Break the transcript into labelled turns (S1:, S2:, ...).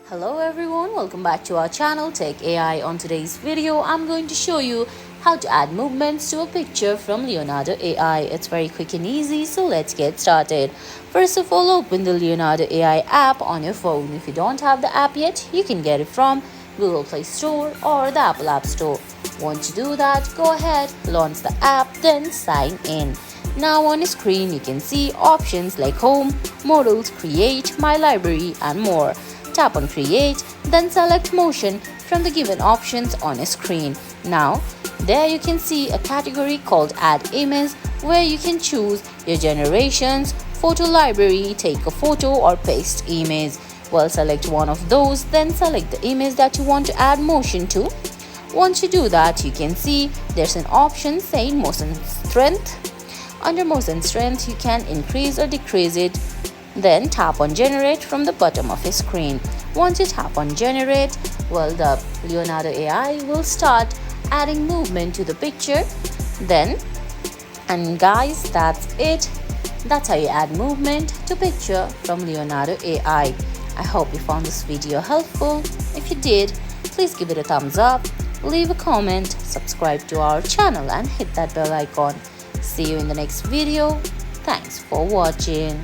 S1: Hello everyone, welcome back to our channel Tech AI. On today's video, I'm going to show you how to add movements to a picture from Leonardo AI. It's very quick and easy, so let's get started. First of all, open the Leonardo AI app on your phone. If you don't have the app yet, you can get it from Google Play Store or the Apple App Store. Once you do that, go ahead, launch the app, then sign in. Now on the screen, you can see options like Home, Models, Create, My Library, and more. Tap on Create, then select Motion from the given options on a screen. Now, there you can see a category called Add Image where you can choose your generations, photo library, take a photo or paste image. Well, select one of those, then select the image that you want to add motion to. Once you do that, you can see there's an option saying motion strength. Under motion strength, you can increase or decrease it. Then tap on generate from the bottom of your screen. Once you tap on generate, well, the Leonardo AI will start adding movement to the picture. And guys, that's it. That's how you add movement to picture from Leonardo AI. I hope you found this video helpful. If you did, please give it a thumbs up, leave a comment, subscribe to our channel and hit that bell icon. See you in the next video. Thanks for watching.